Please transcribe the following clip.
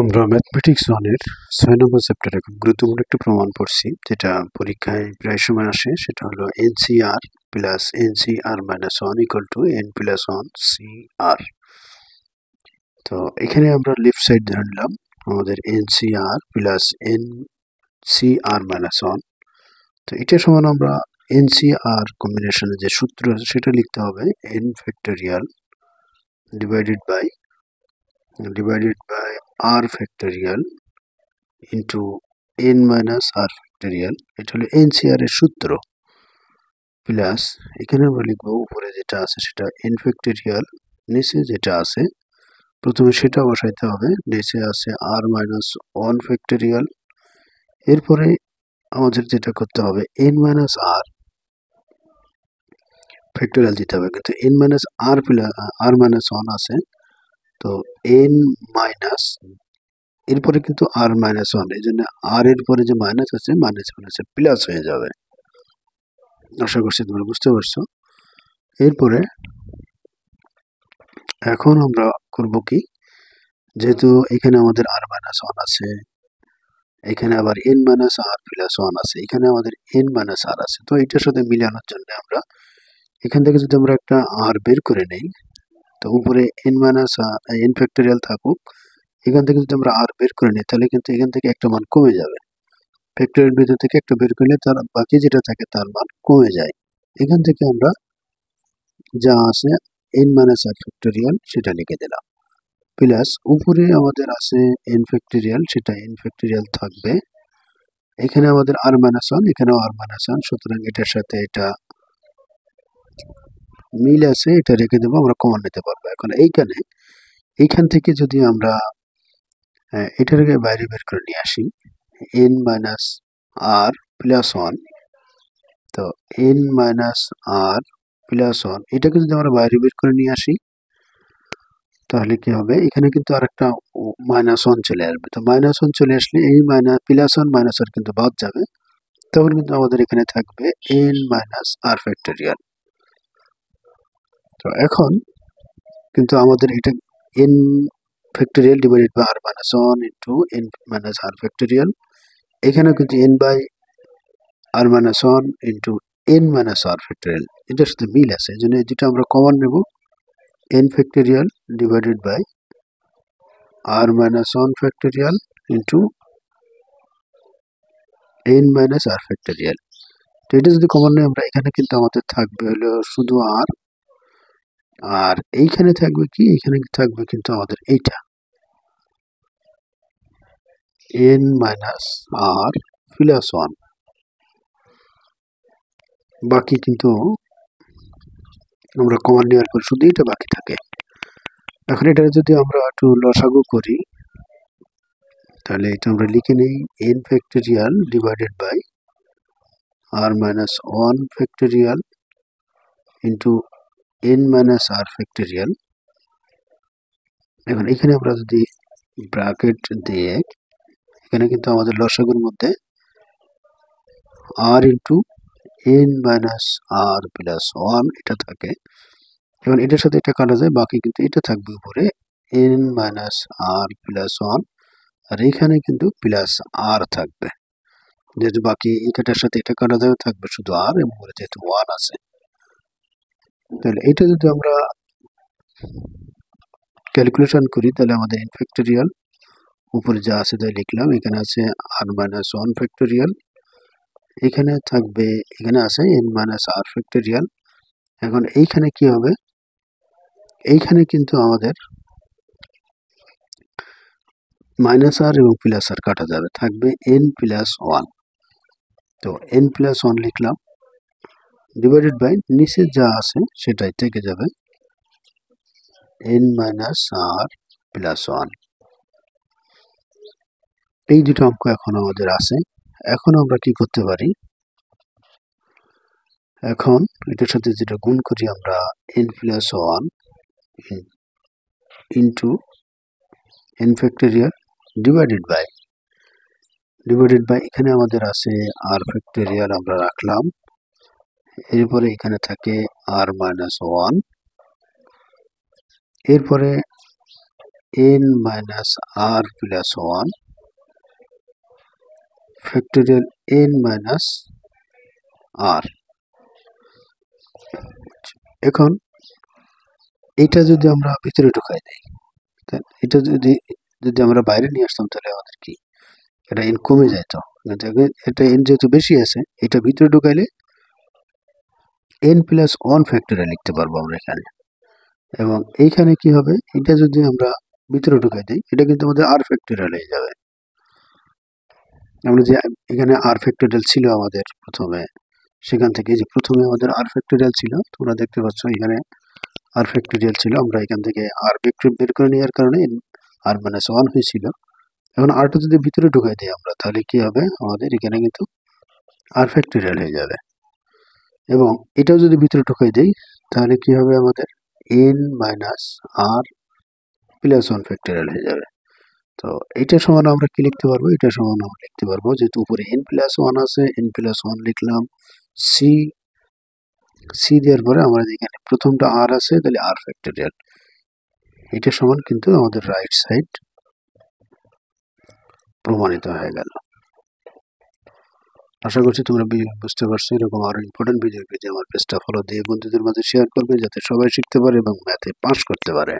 আমরা ম্যাথমেটিক্স 1 এর 6 নম্বর চ্যাপ্টারে খুব গুরুত্বপূর্ণ একটা প্রমাণ পড়ছি, যেটা পরীক্ষায় প্রায় সময় আসে। সেটা হলো NCR plus NCR minus 1 equal to N plus 1 CR। তো এখানে আমরা লেফট সাইড ধরে নিলাম আমাদের NCR প্লাস NCR মাইনাস 1। তো এটা সমান আমরা NCR কম্বিনেশনে যে সূত্র আছে সেটা লিখতে হবে N factorial divided by R factorial into n minus r factorial. এটা হলো NCR এর সূত্র, প্লাস এখানে আমরা লিখবো উপরে যেটা আছে সেটা n ফ্যাক্টোরিয়াল, নিচে যেটা আছে প্রথমে সেটা বসাইতে হবে। নিচে আছে r মাইনাস 1 ফ্যাক্টোরিয়াল। এরপরে আমাদের যেটা করতে হবে n মাইনাস r ফ্যাক্টোরিয়াল দিতে হবে, কিন্তু n minus r plus r minus 1 আছে, তো n মাইনাস এরপরে কিন্তু r মাইনাস 1, এই জন্য r এর পরে যে মাইনাস আছে মাইনাস মাইনাসে প্লাস হয়ে যাবে। আশা করছি তোমরা বুঝতে পারছো। এরপরে এখন আমরা করব কি, যেহেতু এখানে আমাদের r মাইনাস 1 আছে, এখানে আবার n মাইনাস r প্লাস 1 আছে, এখানে আমাদের n মাইনাস r আছে, তো এটার সাথে মিলানোর জন্য আমরা এখান থেকে যদি আমরা একটা r বের করে নেই, তো উপরে n মাইনাস n ফ্যাক্টোরিয়াল থাকুক, এখান থেকে যদি আমরা r বের করে নিই তাহলে কিন্তু এখান থেকে একটা মান কমে যাবে। ফ্যাক্টোরিয়াল ভিতর থেকে একটা বের করলে তার বাকি যেটা থাকে তার মান কমে যায়। এখান থেকে আমরা যা আছে n মাইনাস r ফ্যাক্টোরিয়াল সেটা লিখে দিলাম, প্লাস উপরে আমাদের আছে n ফ্যাক্টোরিয়াল, সেটা n ফ্যাক্টোরিয়াল থাকবে। এখানে আমাদের r মাইনাস 1, এখানেও r মাইনাস 1, সুতরাং এটার সাথে এটা মিল আছে, এটা রেখে দেবো, আমরা কমন নিতে পারবো। এখন এইখান থেকে যদি আমরা এটাকে বাইরে বের করে নিয়ে আসি n মাইনাস r প্লাস 1, তো n মাইনাস r প্লাস 1 এটাকে যদি আমরা বাইরে বের করে নিয়ে আসি তাহলে কি হবে, এখানে কিন্তু আরেকটা মাইনাস 1 চলে আসবে। তো মাইনাস 1 চলে আসলে এই প্লাস 1 মাইনাস 1 কিন্তু বাদ যাবে, তখন কিন্তু আমাদের এখানে থাকবে n মাইনাস r ফ্যাক্টোরিয়াল। তো এখন কিন্তু আমাদের এটা n factorial divided by r minus 1 into n minus r factorial, এখানেও কিন্তু n by r minus 1 into n minus r factorial, এটার সাথে মিল আছে। এই জন্য যেটা আমরা কমন নেব n factorial divided by r minus 1 factorial into n minus r factorial. তো এটা যদি কমন নেই আমরা, এখানে কিন্তু আমাদের থাকবে হলো শুধু r, আর এইখানে থাকবে কি, এখানে থাকবে কিন্তু আমাদের এইটা n মাইনাস r প্লাস 1, বাকি কিন্তু আমরা কমন নেওয়ার পর শুধু এটা বাকি থাকে। এখন এটা যদি আমরা একটু লসাগু করি তাহলে এটা আমরা লিখে নেই n factorial divided by r minus 1 factorial into n minus r factorial. এখন এখানে আমরা যদি ব্র্যাকেট দিয়ে, এখানে কিন্তু আমাদের লসাগুর মধ্যে r into n minus r plus 1 এটা থাকে। এখন এটার সাথে এটা কাটা যায়, বাকি কিন্তু এটা থাকবে উপরে n মাইনাস r প্লাস 1, আর এখানে কিন্তু প্লাস r থাকবে, যেহেতু বাকি এটার সাথে এটা কাটা যাবে, থাকবে শুধু r, এবং যেহেতু 1 আছে। তাহলে এটা যদি আমরা ক্যালকুলেশন করি তাহলে আমাদের n ফ্যাক্টোরিয়াল উপরে যা আছে তাই লিখলাম, এখানে আছে r মাইনাস 1 ফ্যাক্টোরিয়াল, এখানে থাকবে, এখানে আছে n মাইনাস r ফ্যাক্টোরিয়াল। এখন এইখানে কি হবে, এইখানে কিন্তু আমাদের মাইনাস r এবং প্লাস r কাটা যাবে, থাকবে n প্লাস 1। তো n প্লাস 1 লিখলাম ডিভাইডেড বাই নিচে যা আছে সেটাই থেকে যাবে n মাইনাস r প্লাস 1। এই দুটো অঙ্ক এখন আমাদের আছে। এখন আমরা কি করতে পারি, এখন এটার সাথে যেটা গুণ করি আমরা n plus 1 into n factorial divided by এখানে আমাদের আছে r ফ্যাক্টোরিয়াল আমরা রাখলাম, এরপরে এখানে থাকে r মাইনাস 1, এরপরে n minus r plus 1 factorial n minus r। এখন এটা যদি আমরা ভিতরে ঢুকাই দিই, এটা যদি আমরা বাইরে নিয়ে আসতাম তাহলে আমাদের কি এটা n কমে যেত। এটা n যেহেতু বেশি আছে, এটা ভিতরে ঢুকাইলে n প্লাস 1 ফ্যাক্টরিয়াল লিখতে পারবো আমরা এখানে। এবং এইখানে কি হবে, এটা যদি আমরা ভিতরে ঢুকাই দিই, এটা কিন্তু আমাদের r ফ্যাক্টরিয়াল হয়ে যাবে। আমরা যে এখানে r ফ্যাক্টরিয়াল ছিল আমাদের প্রথমে, সেখান থেকে যে প্রথমে আমাদের r ফ্যাক্টরিয়াল ছিল, তোমরা দেখতে পাচ্ছ এখানে r ফ্যাক্টরিয়াল ছিল, আমরা এখান থেকে r বের করে নেওয়ার কারণে r মাইনাস 1 হয়েছিল। এখন r টা যদি ভিতরে ঢুকাই দিই আমরা, তাহলে কি হবে, আমাদের এখানে কিন্তু r ফ্যাক্টরিয়াল হয়ে যাবে। এবং এটাও যদি ভিতরে ঢুকাই দেই, তাহলে কি হবে, আমাদের n minus r plus 1 factorial হয়ে যাবে। তো এটা সমান আমরা কি লিখতে পারবো, এটা সমান আমরা লিখতে পারবো, যেহেতু উপরে n প্লাস 1 আছে, n প্লাস 1 লিখলাম, c দেওয়ার পরে আমরা এখানে প্রথমটা r আছে, তাহলে r ফ্যাক্টরিয়াল। এটা সমান কিন্তু আমাদের রাইট সাইড প্রমাণিত হয়ে গেল। আশা করছি তোমরা বুঝতে পারছো। এরকম আরো ইম্পর্টেন্ট ভিডিও পেতে আমার পেজটা ফলো দিয়ে বন্ধুদের মাঝে শেয়ার করবে, যাতে সবাই শিখতে পারে এবং ম্যাথে পাস করতে পারে।